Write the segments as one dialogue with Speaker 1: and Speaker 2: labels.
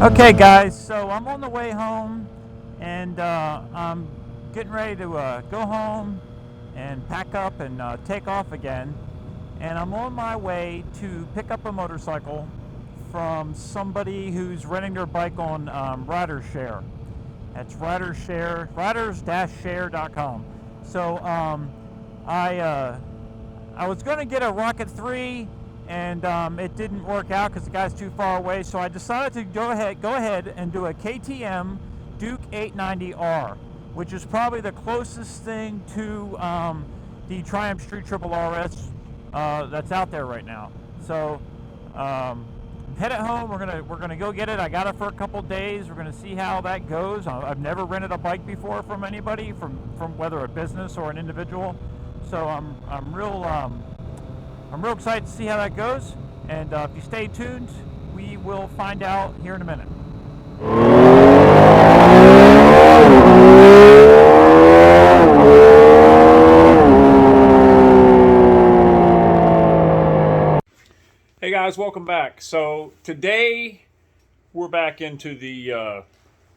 Speaker 1: Okay, guys, so I'm on the way home, and I'm getting ready to go home and pack up and take off again. And I'm on my way to pick up a motorcycle from somebody who's renting their bike on RiderShare. That's RiderShare, riders-share.com. So I I was going to get a Rocket 3, and it didn't work out because the guy's too far away. So I decided to go ahead and do a KTM Duke 890R, which is probably the closest thing to the Triumph Street Triple RS that's out there right now. So head at home. We're gonna go get it. I got it for a couple days. We're gonna see how that goes. I've never rented a bike before from anybody, from whether a business or an individual. So I'm real excited to see how that goes. And if you stay tuned, we will find out here in a minute. Hey guys, welcome back. So today we're back into the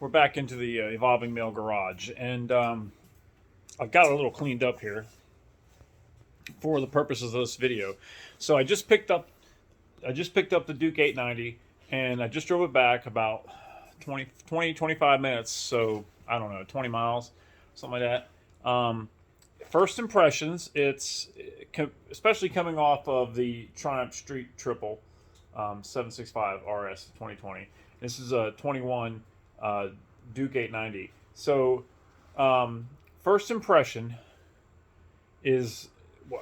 Speaker 1: Evolving Mail garage, and I've got it a little cleaned up here for the purposes of this video. So I just picked up the Duke 890, and I just drove it back about 25 minutes. So I don't know, 20 miles, something like that. First impressions, it's especially coming off of the Triumph Street Triple 765 RS 2020. This is a 21 Duke 890. So first impression is,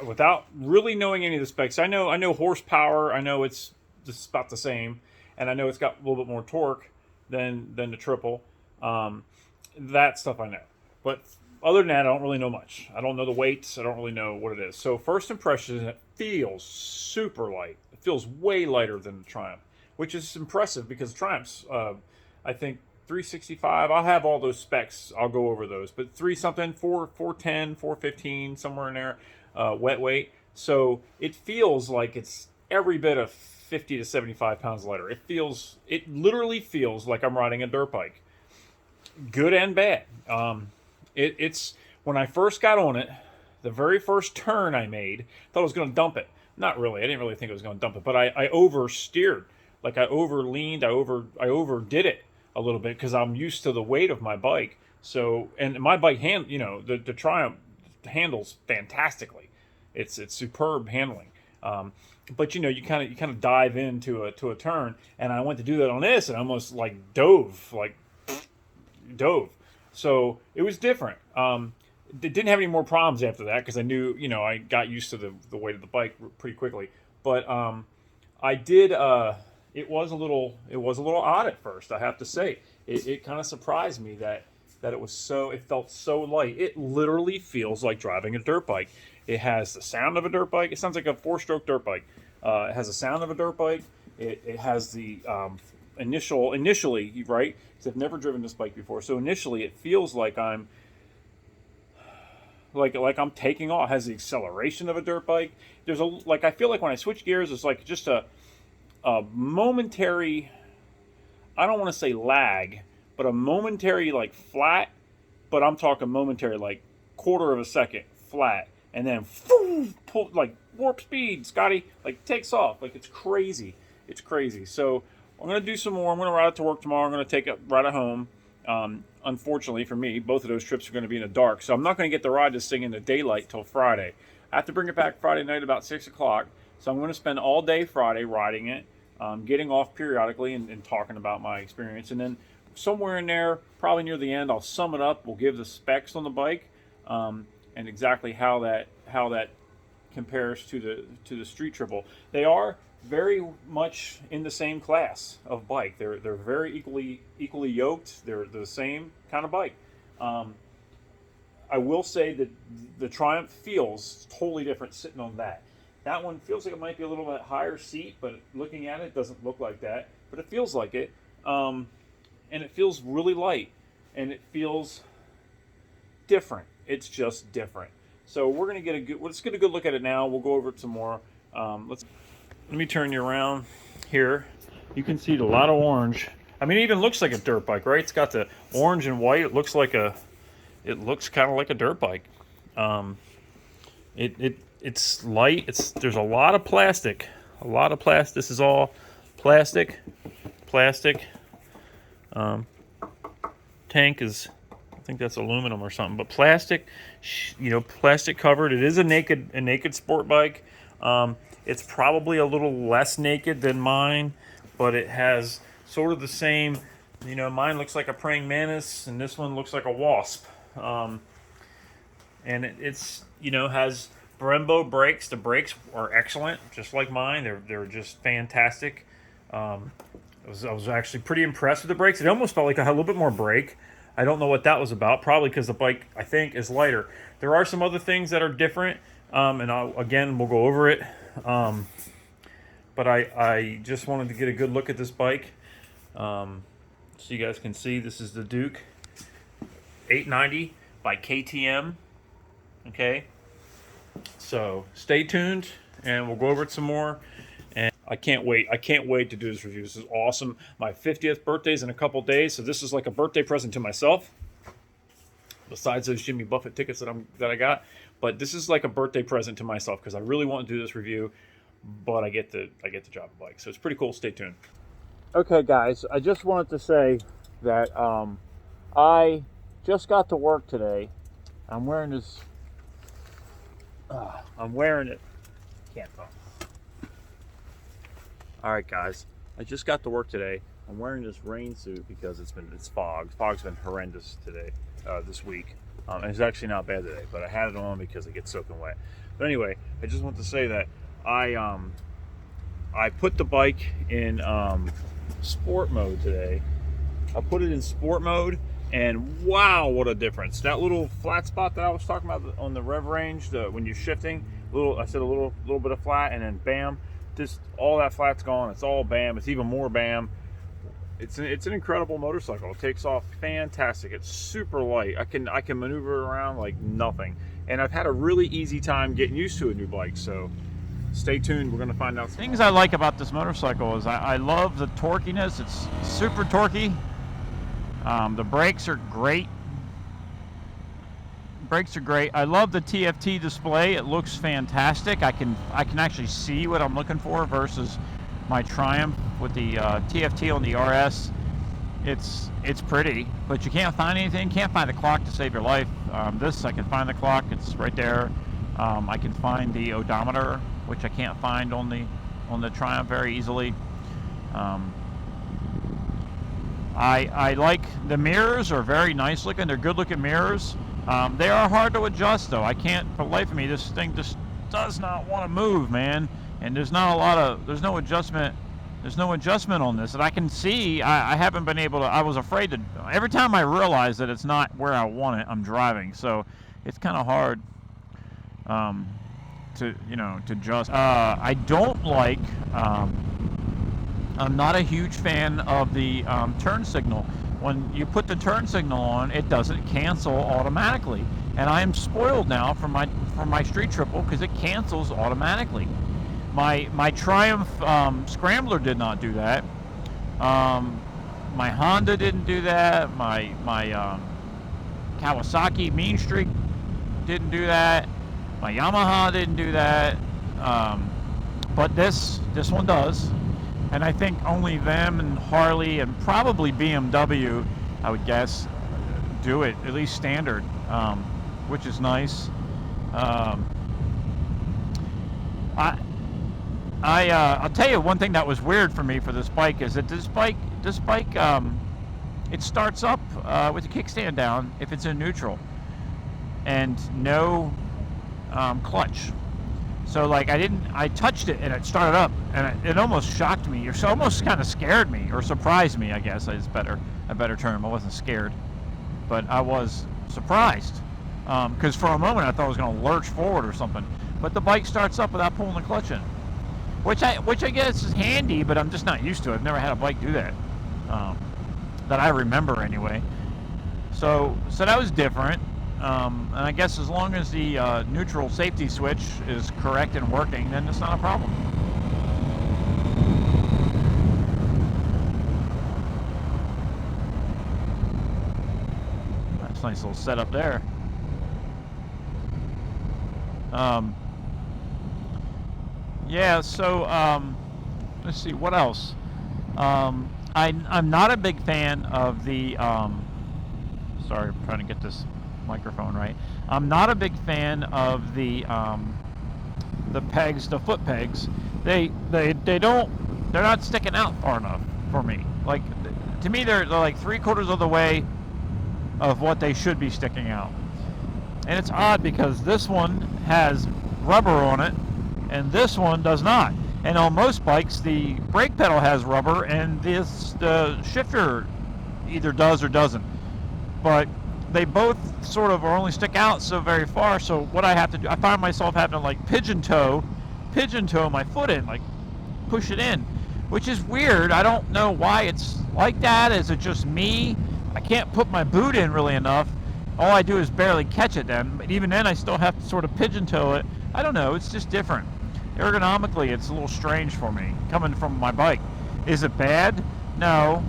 Speaker 1: without really knowing any of the specs, I know horsepower, I know it's just about the same, and I know it's got a little bit more torque than the triple. That stuff I know. But other than that, I don't really know much. I don't know the weights. I don't really know what it is. So first impression is it feels super light. It feels way lighter than the Triumph, which is impressive because Triumph's, I think, 365. I'll have all those specs. I'll go over those. But 410, 415, somewhere in there, wet weight. So it feels like it's every bit of 50 to 75 pounds lighter. It literally feels like I'm riding a dirt bike. Good and bad. It's when I first got on it, the very first turn I made, thought I was going to dump it. Not really. I didn't really think I was going to dump it, but I oversteered. Like I overleaned. I overdid it a little bit because I'm used to the weight of my bike. So, and my bike the Triumph handles fantastically. It's superb handling. But you kind of dive into a turn, and I went to do that on this, and I almost dove. So it was different. It didn't have any more problems after that because I knew, I got used to the weight of the bike pretty quickly. But I did. It was a little odd at first, I have to say. It kind of surprised me that it felt so light. It literally feels like driving a dirt bike. It has the sound of a dirt bike. It sounds like a 4-stroke dirt bike. It has the sound of a dirt bike. It has the initially, right? Because I've never driven this bike before. So initially, it feels like I'm I'm taking off. It has the acceleration of a dirt bike. There's I feel like when I switch gears, it's like just a momentary. I don't want to say lag, but a momentary flat. But I'm talking momentary, quarter of a second flat, and then pull warp speed. Scotty takes off. It's crazy. It's crazy. So I'm going to do some more. I'm going to ride it to work tomorrow. I'm going to ride it home. Unfortunately for me, both of those trips are going to be in the dark. So I'm not going to get to ride this thing in the daylight till Friday. I have to bring it back Friday night about 6 o'clock. So I'm going to spend all day Friday riding it, getting off periodically and talking about my experience. And then somewhere in there, probably near the end, I'll sum it up. We'll give the specs on the bike and exactly how that compares to the Street Triple. They are very much in the same class of bike. They're very equally yoked. They're the same kind of bike. I will say that the Triumph feels totally different sitting on that. That one feels like it might be a little bit higher seat, but looking at it doesn't look like that. But it feels like it, and it feels really light, and it feels different. It's just different. So we're gonna let's get a good look at it now. We'll go over it some more. Let me turn you around here. You can see a lot of orange I mean, it even looks like a dirt bike, right? It's got the orange and white. It looks kind of like a dirt bike. It's light. There's a lot of plastic. This is all plastic. Tank is, I think that's aluminum or something, but plastic. Plastic covered. It is a naked sport bike. It's probably a little less naked than mine, but it has sort of the same. Mine looks like a praying mantis, and this one looks like a wasp. And it's has Brembo brakes. The brakes are excellent, just like mine. They're just fantastic. I was actually pretty impressed with the brakes. It almost felt like I had a little bit more brake. I don't know what that was about. Probably because the bike, I think, is lighter. There are some other things that are different, and we'll go over it. But I just wanted to get a good look at this bike, so you guys can see. This is the Duke 890 by KTM. Okay, so stay tuned, and we'll go over it some more. And I can't wait to do this review. This is awesome. My 50th birthday is in a couple days, so this is like a birthday present to myself, besides those Jimmy Buffett tickets that I got. But this is like a birthday present to myself, because I really want to do this review, but I get to drive a bike, so it's pretty cool. Stay tuned. Okay, guys, I just wanted to say that I just got to work today. I'm wearing this. I'm wearing it. Can't talk. All right, guys, I just got to work today. I'm wearing this rain suit because it's fog. Fog's been horrendous today, this week. And it's actually not bad today, but I had it on because it gets soaking wet. But anyway, I just want to say that I put the bike in sport mode today. I put it in sport mode, and wow, what a difference! That little flat spot that I was talking about on the rev range, when you're shifting, I said a little bit of flat, and then bam, just all that flat's gone. It's all bam. It's even more bam. It's an incredible motorcycle. It takes off fantastic. It's super light. I can maneuver around like nothing, and I've had a really easy time getting used to a new bike. So stay tuned. We're going to find out. Things I like about this motorcycle is I love the torquiness. It's super torquey. The brakes are great. I love the TFT display. It looks fantastic. I can actually see what I'm looking for versus my Triumph with the TFT on the RS. It's pretty, but you can't find anything. Can't find the clock to save your life. This, I can find the clock. It's right there. I can find the odometer, which I can't find on the Triumph very easily. I like the mirrors. Are very nice looking. They're good looking mirrors. They are hard to adjust though. I can't, for the life of me, this thing just does not want to move, man. And there's no adjustment on this that I can see. I haven't been able to. I was afraid to. Every time I realize that it's not where I want it, I'm driving. So it's kind of hard to adjust. I don't like. I'm not a huge fan of the turn signal. When you put the turn signal on, it doesn't cancel automatically, and I am spoiled now from my street triple because it cancels automatically. My Triumph Scrambler did not do that. My Honda didn't do that. My Kawasaki Mean Streak didn't do that. My Yamaha didn't do that. But this one does. And I think only them and Harley and probably BMW, I would guess, do it, at least standard, which is nice. I'll tell you one thing that was weird for me for this bike is that this bike, it starts up with the kickstand down if it's in neutral, and no clutch. So like I touched it and it started up, and it almost shocked me. It almost kind of scared me, or surprised me, I guess is a better term. I wasn't scared, but I was surprised, because for a moment I thought I was going to lurch forward or something. But the bike starts up without pulling the clutch in, which I guess is handy, but I'm just not used to it. I've never had a bike do that, that I remember anyway. So that was different. And I guess as long as the neutral safety switch is correct and working, then it's not a problem.
Speaker 2: It's a nice little setup there. Yeah, so let's see, what else? I'm not a big fan of the, sorry, I'm trying to get this microphone right. I'm not a big fan of the pegs, the foot pegs. They're not sticking out far enough for me. Like, to me, they're like 3/4 of the way of what they should be sticking out. And it's odd because this one has rubber on it and this one does not. And on most bikes, the brake pedal has rubber and the shifter either does or doesn't. But they both sort of only stick out so very far. So what I have to do, I find myself having to like pigeon toe my foot in, like push it in, which is weird. I don't know why it's like that. Is it just me? I can't put my boot in really enough. All I do is barely catch it then. But even then, I still have to sort of pigeon toe it. I don't know. It's just different. Ergonomically, it's a little strange for me coming from my bike. Is it bad? No.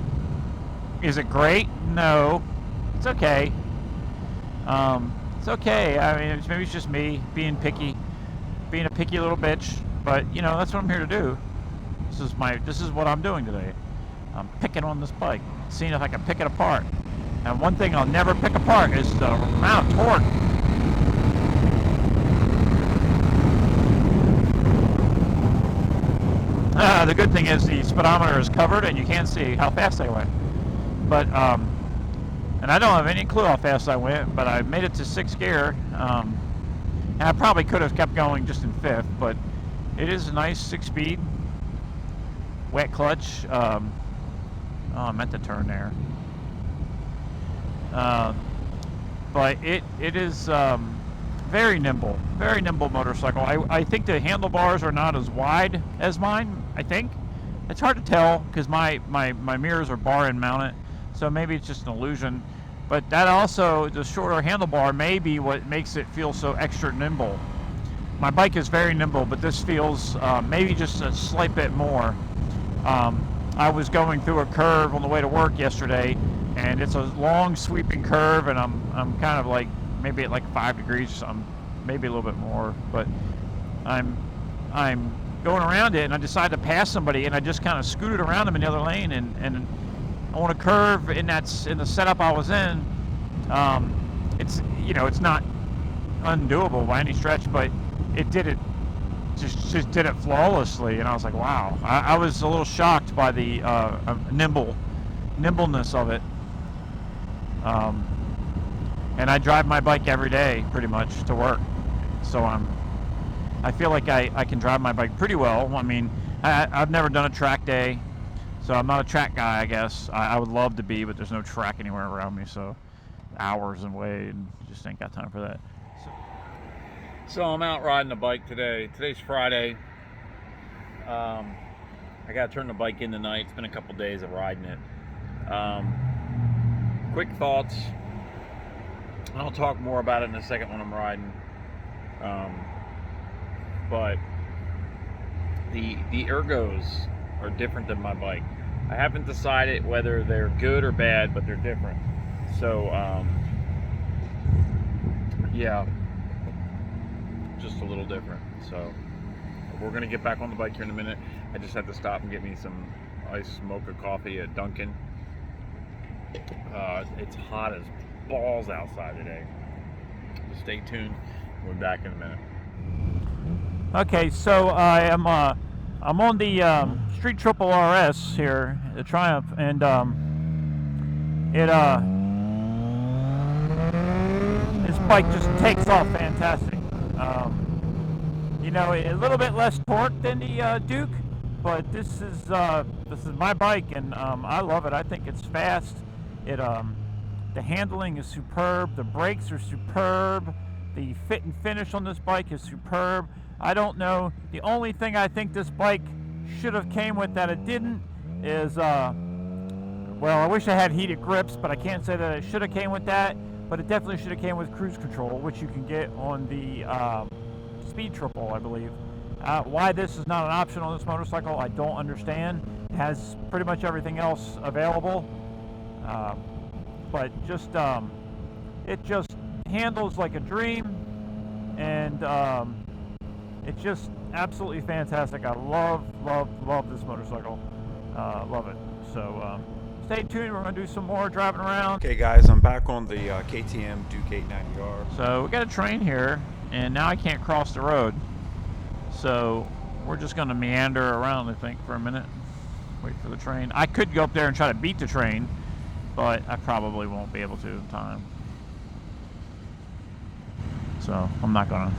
Speaker 2: Is it great? No. It's okay. It's okay. I mean, maybe it's just me being picky, being a picky little bitch. But you know, that's what I'm here to do. This is what I'm doing today. I'm picking on this bike, seeing if I can pick it apart. And one thing I'll never pick apart is the amount of torque. The good thing is the speedometer is covered and you can't see how fast I went. But and I don't have any clue how fast I went, but I made it to 6th gear. And I probably could have kept going just in 5th, but it is a nice 6-speed, wet clutch. Oh, I meant to turn there. But it is very nimble motorcycle. I think the handlebars are not as wide as mine. I think it's hard to tell because my mirrors are bar and mounted, so maybe it's just an illusion. But that also, the shorter handlebar may be what makes it feel so extra nimble. My bike is very nimble, but this feels maybe just a slight bit more. I was going through a curve on the way to work yesterday, and it's a long sweeping curve, and I'm kind of like maybe at like 5 degrees or something, maybe a little bit more, but I'm going around it, and I decided to pass somebody, and I just kind of scooted around them in the other lane, and on a curve in the setup I was in, it's, you know, it's not undoable by any stretch, but it did it. Just did it flawlessly, and I was like, wow. I was a little shocked by the nimbleness of it. And I drive my bike every day, pretty much, to work. So I feel like I can drive my bike pretty well. I mean, I've never done a track day, so I'm not a track guy, I guess. I would love to be, but there's no track anywhere around me, so hours away, and just ain't got time for that. So I'm out riding the bike today. Today's Friday. I gotta turn the bike in tonight. It's been a couple days of riding it. Quick thoughts. I'll talk more about it in a second when I'm riding. But the ergos are different than my bike. I haven't decided whether they're good or bad, but they're different. So yeah. Just a little different. So we're gonna get back on the bike here in a minute. I just had to stop and get me some iced mocha coffee at Dunkin'. It's hot as balls outside today. So stay tuned. We'll be back in a minute. Okay, so I'm on the Street Triple RS here, the Triumph, and this bike just takes off fantastic. You know, a little bit less torque than the Duke, but this is my bike, and I love it. I think it's fast. The handling is superb. The brakes are superb. The fit and finish on this bike is superb. I don't know. The only thing I think this bike should have came with that it didn't is, well, I wish I had heated grips, but I can't say that it should have came with that. But it definitely should have came with cruise control, which you can get on the Speed Triple, I believe. Why this is not an option on this motorcycle, I don't understand. It has pretty much everything else available. But just, it just handles like a dream, and it's just absolutely fantastic. I love this motorcycle. Love it. So stay tuned. We're going to do some more driving around.
Speaker 1: Okay, guys, I'm back on the KTM Duke 890R.
Speaker 2: So we got a train here, and now I can't cross the road. So we're just going to meander around, I think, for a minute. Wait for the train. I could go up there and try to beat the train, but I probably won't be able to in time. So I'm not going to.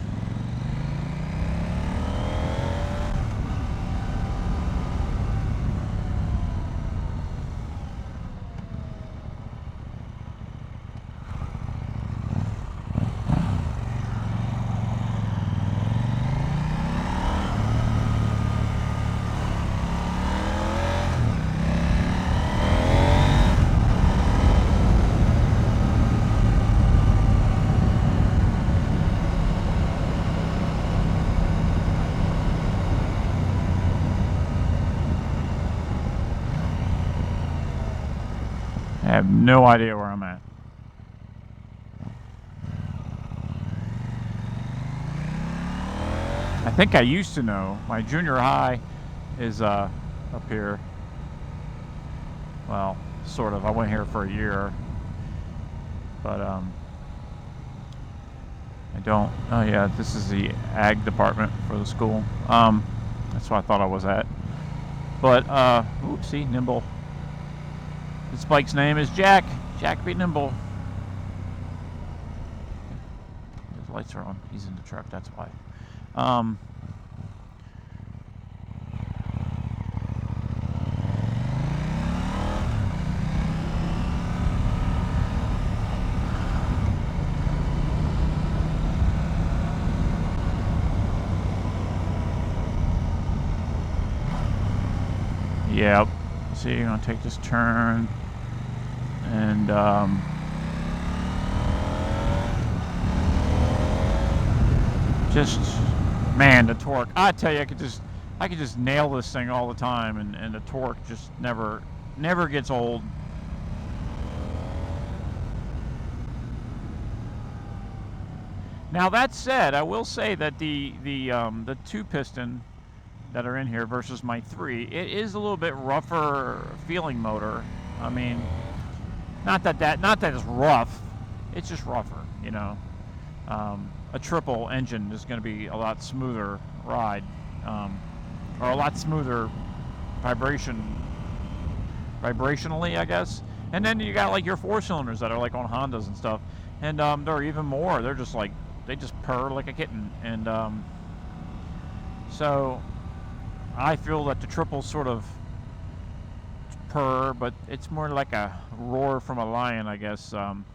Speaker 2: I have no idea where I'm at. I think I used to know. My junior high is up here. Well, sort of. I went here for a year. But I don't. Oh yeah, this is the ag department for the school. That's what I thought I was at. But oopsie, nimble. This bike's name is Jack. Jack be nimble. His lights are on. He's in the truck, that's why. Yep. See, you're gonna take this turn, and just, man, the torque. I tell you, I could just nail this thing all the time, and the torque just never gets old. Now that said, I will say that the two piston that are in here versus my 3, it is a little bit rougher feeling motor. I mean, not that it's rough, it's just rougher, you know. A triple engine is going to be a lot smoother ride, or a lot smoother vibrationally, I guess. And then you got like your 4 cylinders that are like on Hondas and stuff, and they're even more. They're just like, they just purr like a kitten, and so I feel that the triples sort of purr, but it's more like a roar from a lion, I guess. And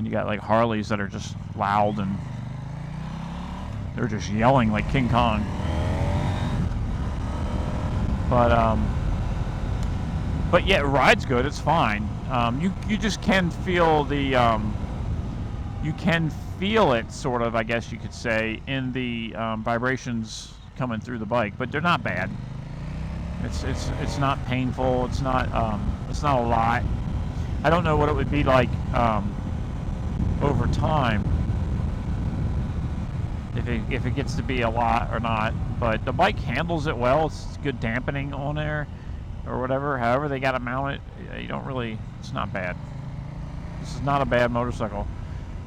Speaker 2: you got like Harleys that are just loud, and they're just yelling like King Kong. But yeah, it rides good. It's fine. You just can feel the you can feel it, sort of, I guess you could say, in the vibrations coming through the bike, but they're not bad. It's not painful. It's not a lot. I don't know what it would be like over time, if it gets to be a lot or not. But the bike handles it well. It's good dampening on there, or whatever. However they got to mount it, you don't really. It's not bad. This is not a bad motorcycle.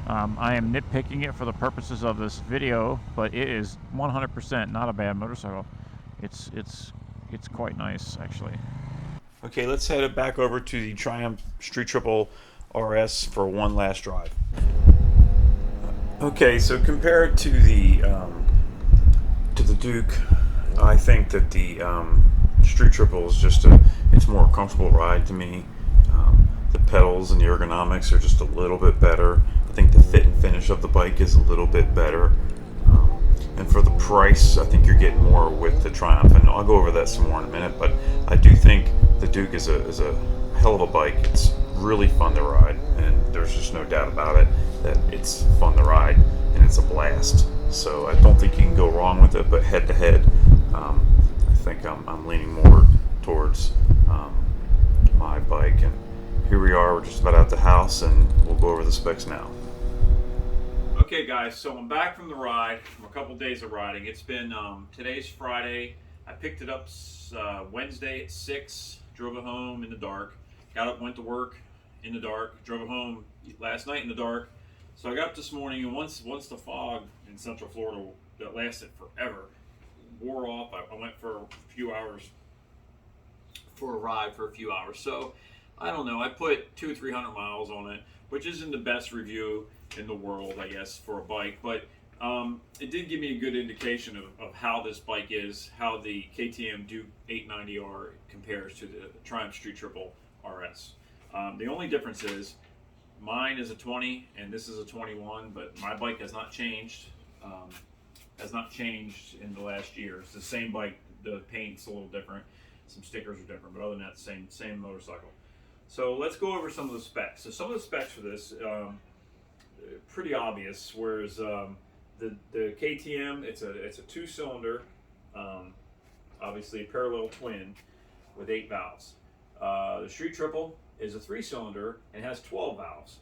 Speaker 2: I am nitpicking it for the purposes of this video, but it is 100% not a bad motorcycle. It's quite nice, actually.
Speaker 1: Okay, let's head it back over to the Triumph Street Triple RS for one last drive. Okay, so compared to the Duke, I think that the Street Triple is just it's a more comfortable ride to me. The pedals and the ergonomics are just a little bit better. I think the fit and finish of the bike is a little bit better. And for the price, I think you're getting more with the Triumph, and I'll go over that some more in a minute. But I do think the Duke is a hell of a bike. It's really fun to ride, and there's just no doubt about it that it's fun to ride, and it's a blast. So I don't think you can go wrong with it. But head to head, I think I'm leaning more towards my bike, and
Speaker 3: here we are, we're just about out the house, and we'll go over the specs now.
Speaker 1: Okay guys, so I'm back from the ride, from a couple days of riding. It's been, today's Friday. I picked it up Wednesday at 6, drove it home in the dark. Got up, went to work in the dark, drove it home last night in the dark. So I got up this morning, and once the fog in Central Florida that lasted forever wore off, I went for a few hours, for a ride for a few hours. So I don't know, I put 200-300 miles on it, which isn't the best review in the world, I guess, for a bike, but it did give me a good indication of how this bike is, how the KTM Duke 890R compares to the Triumph Street Triple RS. The only difference is mine is a 20 and this is a 21, but my bike has not changed. In the last year. It's the same bike. The paint's a little different. Some stickers are different, but other than that, same motorcycle. So let's go over some of the specs. So some of the specs for this, pretty obvious. Whereas the KTM, it's a 2-cylinder, obviously a parallel twin with 8 valves. The Street Triple is a 3-cylinder and has 12 valves.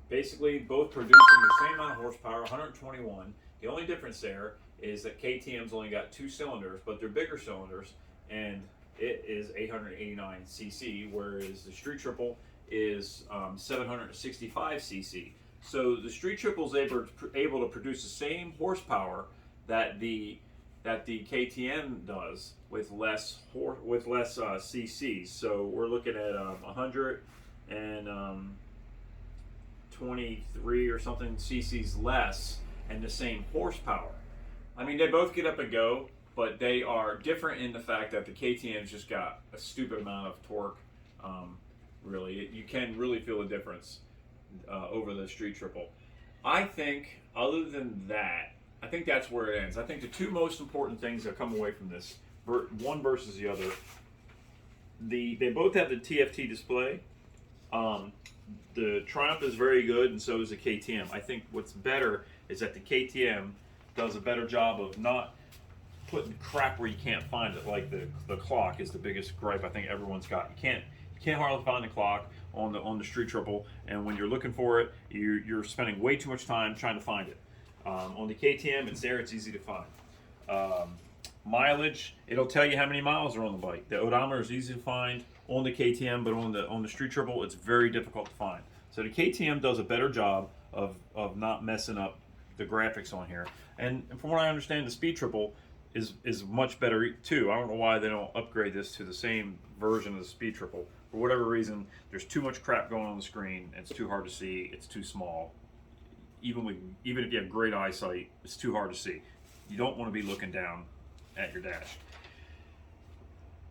Speaker 1: Basically, both producing the same amount of horsepower, 121. The only difference there is that KTM's only got 2 cylinders, but they're bigger cylinders, and it is 889 cc, whereas the Street Triple is 765 cc. So the Street Triple is able to produce the same horsepower that the KTM does with less cc's. So we're looking at 123 or something cc's less and the same horsepower. I mean, they both get up and go, but they are different in the fact that the KTM's just got a stupid amount of torque. Really, you can really feel the difference over the Street Triple. I think, other than that, I think that's where it ends. I think the two most important things that come away from this, one versus the other, they both have the TFT display. The Triumph is very good, and so is the KTM. I think what's better is that the KTM does a better job of not putting crap where you can't find it. Like the clock is the biggest gripe I think everyone's got. You can't hardly find the clock on the Street Triple, and when you're looking for it, you're spending way too much time trying to find it. On the KTM, it's there, it's easy to find. Mileage, it'll tell you how many miles are on the bike. The odometer is easy to find on the KTM, but on the Street Triple, it's very difficult to find. So the KTM does a better job of not messing up the graphics on here. And from what I understand, the Speed Triple is much better too. I don't know why they don't upgrade this to the same version of the Speed Triple. For whatever reason, there's too much crap going on the screen. It's too hard to see. It's too small. Even if you have great eyesight, it's too hard to see. You don't want to be looking down at your dash.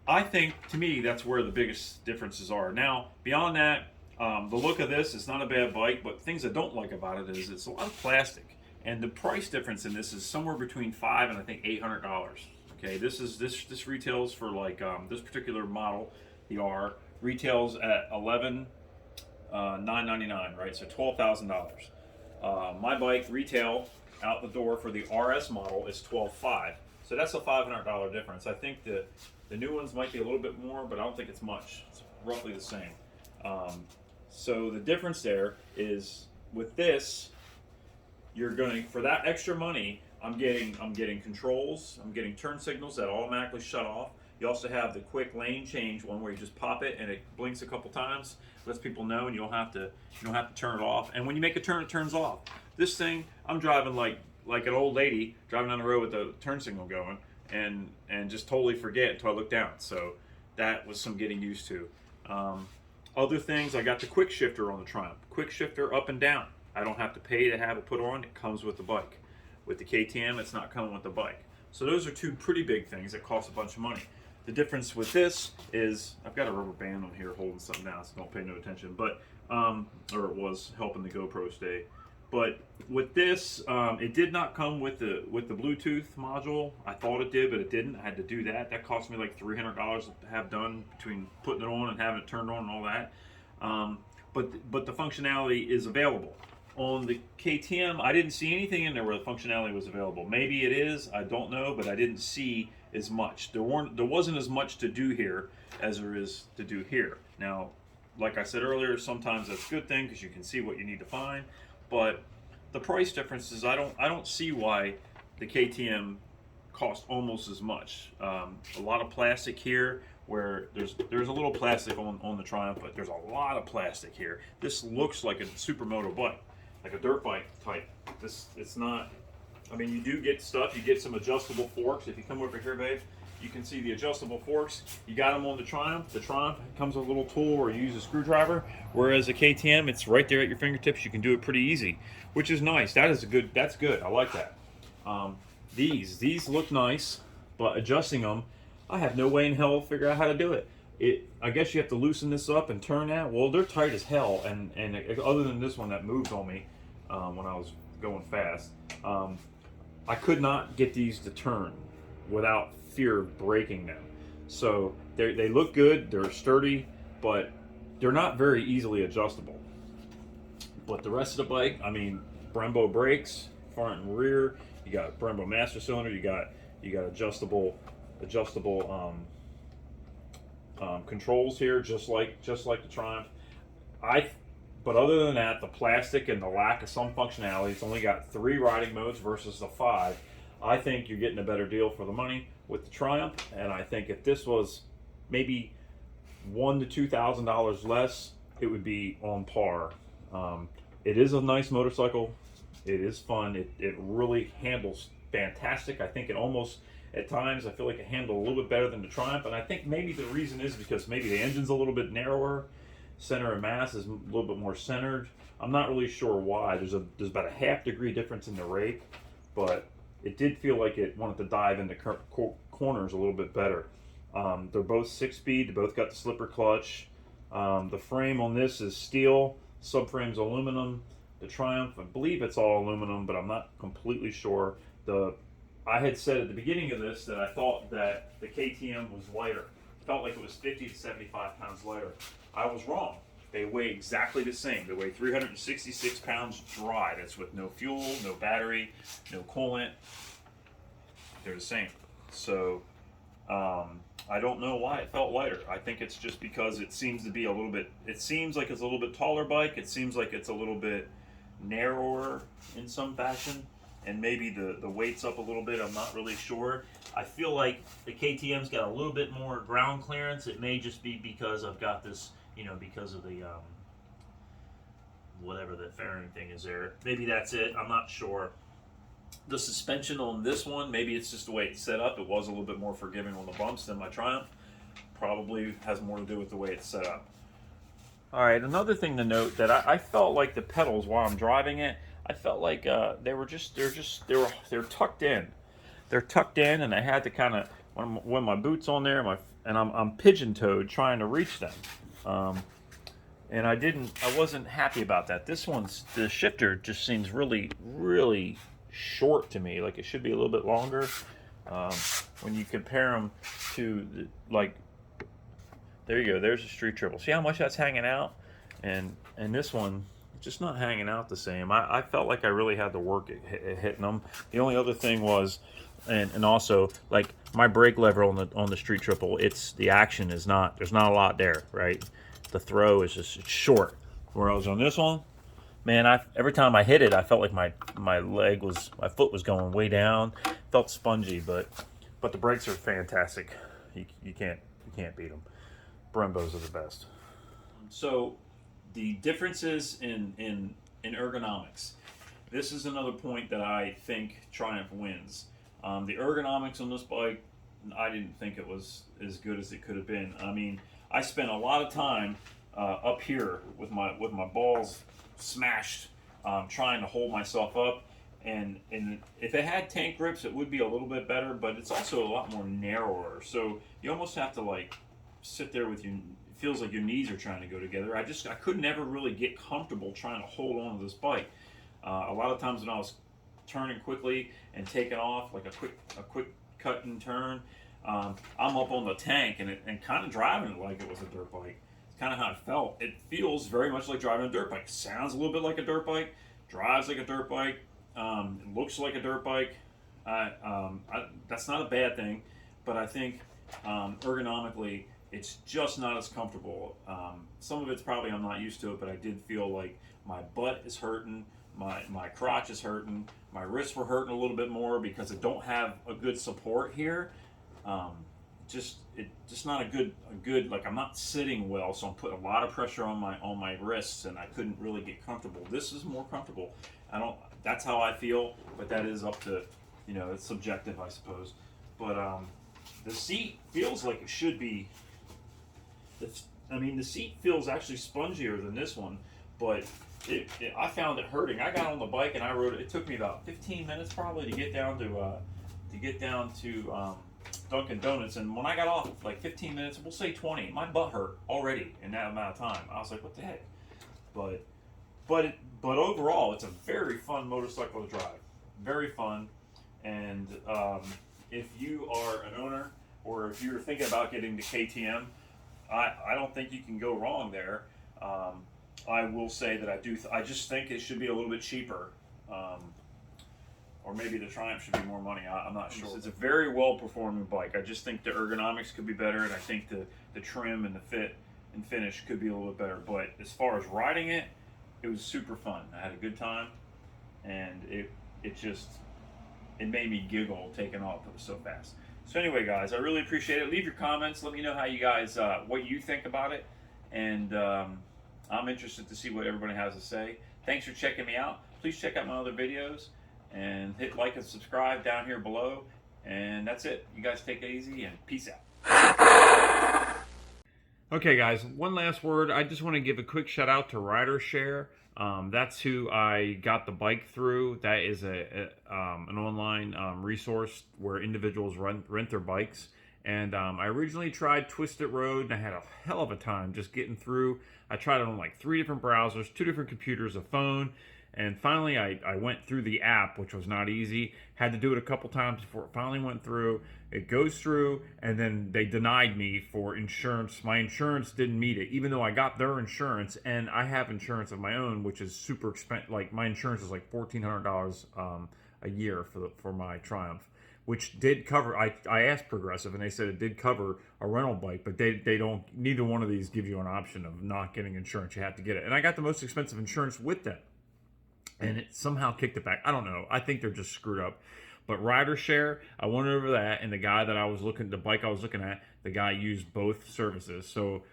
Speaker 1: I think, to me, that's where the biggest differences are. Now, beyond that, the look of this is not a bad bike, but things I don't like about it is it's a lot of plastic. And the price difference in this is somewhere between $500 and I think $800. Okay, this retails for like this particular model, the R, retails at $11,999, right? So $12,000. My bike retail out the door for the RS model is $12,500. So that's a $500 difference. I think the new ones might be a little bit more, but I don't think it's much. It's roughly the same. So the difference there is with this, you're going for that extra money. I'm getting controls. I'm getting turn signals that automatically shut off. You also have the quick lane change one where you just pop it and it blinks a couple times, lets people know, and you don't have to turn it off. And when you make a turn, it turns off. This thing, I'm driving like an old lady driving down the road with the turn signal going, and just totally forget until I look down. So that was some getting used to. Other things, I got the quick shifter on the Triumph. Quick shifter up and down. I don't have to pay to have it put on. It comes with the bike. With the KTM, it's not coming with the bike. So those are two pretty big things that cost a bunch of money. The difference with this is, I've got a rubber band on here holding something down, so don't pay no attention. But, or it was helping the GoPro stay. But with this, it did not come with the Bluetooth module. I thought it did, but it didn't. I had to do that. That cost me like $300 to have done between putting it on and having it turned on and all that. But the functionality is available. On the KTM, I didn't see anything in there where the functionality was available. Maybe it is, I don't know, but I didn't see as much. There wasn't as much to do here as there is to do here. Now, like I said earlier, sometimes that's a good thing because you can see what you need to find, but the price differences, I don't see why the KTM cost almost as much. A lot of plastic here, where there's a little plastic on the Triumph, but there's a lot of plastic here. This looks like a supermoto bike, like a dirt bike type. It's not. I mean, you do get stuff. You get some adjustable forks. If you come over here, babe, you can see the adjustable forks. You got them on the Triumph. The Triumph comes with a little tool where you use a screwdriver, whereas the KTM, it's right there at your fingertips. You can do it pretty easy, which is nice. That's good. I like that. These look nice, but adjusting them, I have no way in hell to figure out how to do it. I guess you have to loosen this up and turn that. Well, they're tight as hell, and other than this one that moved on me when I was going fast, I could not get these to turn without fear of breaking them. So they look good, they're sturdy, but they're not very easily adjustable. But the rest of the bike, I mean, Brembo brakes, front and rear. You got Brembo master cylinder. You got adjustable controls here, just like the Triumph. But other than that, the plastic and the lack of some functionality, it's only got 3 riding modes versus the 5. I think you're getting a better deal for the money with the Triumph, and I think if this was maybe $1,000 to $2,000 less, it would be on par. It is a nice motorcycle. It is fun. It really handles fantastic. I think it almost, at times, I feel like it handled a little bit better than the Triumph, and I think maybe the reason is because maybe the engine's a little bit narrower, center of mass is a little bit more centered. I'm not really sure why. There's about a ½ degree difference in the rake, but it did feel like it wanted to dive into corners a little bit better. They're both 6-speed. They both got the slipper clutch. The frame on this is steel. Subframe's aluminum. The Triumph, I believe it's all aluminum, but I'm not completely sure. I had said at the beginning of this that I thought that the KTM was lighter. Felt like it was 50 to 75 pounds lighter. I was wrong. They weigh exactly the same. They weigh 366 pounds dry. That's with no fuel, no battery, no coolant. They're the same. So I don't know why it felt lighter. I think it's just because it seems to be a little bit, it seems like it's a little bit taller bike. It seems like it's a little bit narrower in some fashion. And maybe the weight's up a little bit. I'm not really sure. I feel like the KTM's got a little bit more ground clearance. It may just be because I've got this, because of the whatever the fairing thing is there. Maybe that's it. I'm not sure. The suspension on this one, maybe it's just the way it's set up. It was a little bit more forgiving on the bumps than my Triumph. Probably has more to do with the way it's set up. All right, another thing to note that I felt like the pedals while I'm driving it, I felt like they were tucked in. They're tucked in, and I had to kind of when my boots on there, and I'm pigeon-toed trying to reach them, and I wasn't happy about that. The shifter just seems really, really short to me. Like it should be a little bit longer. When you compare them to there you go. There's a street triple. See how much that's hanging out, and this one. Just not hanging out the same. I felt like I really had to work at hitting them. The only other thing was, and also like my brake lever on the street triple, the action is not. There's not a lot there, right? The throw is just short. Whereas on this one, man, every time I hit it, I felt like my foot was going way down. Felt spongy, but the brakes are fantastic. You can't beat them. Brembos are the best. So. The differences in ergonomics. This is another point that I think Triumph wins. The ergonomics on this bike, I didn't think it was as good as it could have been. I mean, I spent a lot of time up here with my balls smashed, trying to hold myself up. And if it had tank grips, it would be a little bit better, but it's also a lot more narrower. So you almost have to sit there with your. It feels like your knees are trying to go together. I could never really get comfortable trying to hold on to this bike. A lot of times when I was turning quickly and taking off, like a quick cut and turn, I'm up on the tank and kind of driving it like it was a dirt bike. It's kind of how it felt. It feels very much like driving a dirt bike. Sounds a little bit like a dirt bike. Drives like a dirt bike. It looks like a dirt bike. That's not a bad thing. but I think ergonomically it's just not as comfortable. Some of it's probably I'm not used to it, but I did feel like my butt is hurting, my crotch is hurting, my wrists were hurting a little bit more because I don't have a good support here. Just not a good like I'm not sitting well, so I'm putting a lot of pressure on my wrists, and I couldn't really get comfortable. This is more comfortable. That's how I feel, but that is up to, it's subjective, I suppose. But the seat feels like it should be. The seat feels actually spongier than this one, but I found it hurting. I got on the bike and I rode it. It took me about 15 minutes probably to get down to Dunkin' Donuts, and when I got off, like 15 minutes, we'll say 20, my butt hurt already in that amount of time. I was like, what the heck? But overall, it's a very fun motorcycle to drive. Very fun, and if you are an owner or if you're thinking about getting to KTM, I don't think you can go wrong there. I will say that I just think it should be a little bit cheaper. Or maybe the Triumph should be more money. I'm not sure. It's a very well-performing bike. I just think the ergonomics could be better, and I think the trim and the fit and finish could be a little bit better. But as far as riding it, it was super fun. I had a good time, and it made me giggle taking off. It was so fast. So anyway, guys, I really appreciate it. Leave your comments. Let me know how you guys, what you think about it, and I'm interested to see what everybody has to say. Thanks for checking me out. Please check out my other videos. And hit like and subscribe down here below. And that's it. You guys take it easy and peace out. Okay, guys, one last word. I just want to give a quick shout out to RiderShare. That's who I got the bike through. That is an online resource where individuals rent their bikes. And I originally tried Twisted Road, and I had a hell of a time just getting through. I tried it on like 3 different browsers, 2 different computers, a phone. And finally, I went through the app, which was not easy. Had to do it a couple times before it finally went through. It goes through, and then they denied me for insurance. My insurance didn't meet it, even though I got their insurance, and I have insurance of my own, which is super expensive. Like, my insurance is like $1,400 a year for my Triumph, which did cover. I asked Progressive, and they said it did cover a rental bike, but they don't. Neither one of these give you an option of not getting insurance. You have to get it, and I got the most expensive insurance with them. And it somehow kicked it back. I don't know. I think they're just screwed up. But RiderShare, I went over that, and the guy that the bike I was looking at, the guy used both services. So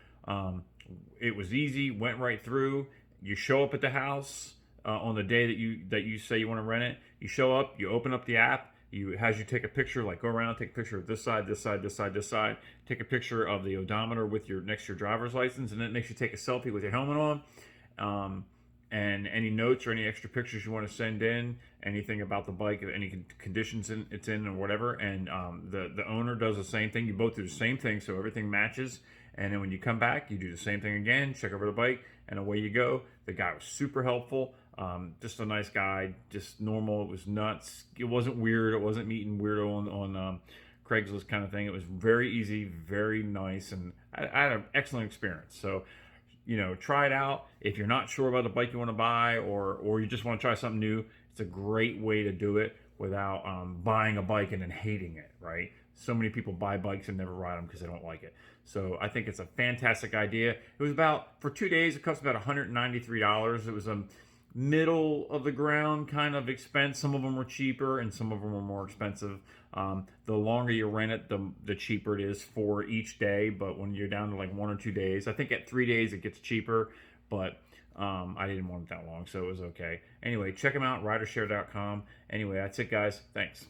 Speaker 1: it was easy, went right through. You show up at the house on the day that you say you want to rent it. You show up, you open up the app. It has you take a picture, like go around, take a picture of this side, this side, this side, this side. Take a picture of the odometer with next to your driver's license, and then it makes you take a selfie with your helmet on. And any notes or any extra pictures you want to send in, anything about the bike, any conditions it's in or whatever. And the owner does the same thing. You both do the same thing, so everything matches. And then when you come back, you do the same thing again, check over the bike, and away you go. The guy was super helpful. Just a nice guy, just normal. It was nuts. It wasn't weird. It wasn't meeting weirdo on Craigslist kind of thing. It was very easy, very nice, and I had an excellent experience. So, try it out. If you're not sure about the bike you want to buy, or you just want to try something new, it's a great way to do it without buying a bike and then hating it, right? So many people buy bikes and never ride them because they don't like it. So I think it's a fantastic idea. It was for 2 days, it cost about $193. It was a middle of the ground kind of expense. Some of them were cheaper and some of them were more expensive. The longer you rent it, the cheaper it is for each day. But when you're down to like 1 or 2 days, I think at 3 days it gets cheaper. But I didn't want it that long, so it was okay. Anyway, check them out, ridershare.com. Anyway, that's it, guys. Thanks.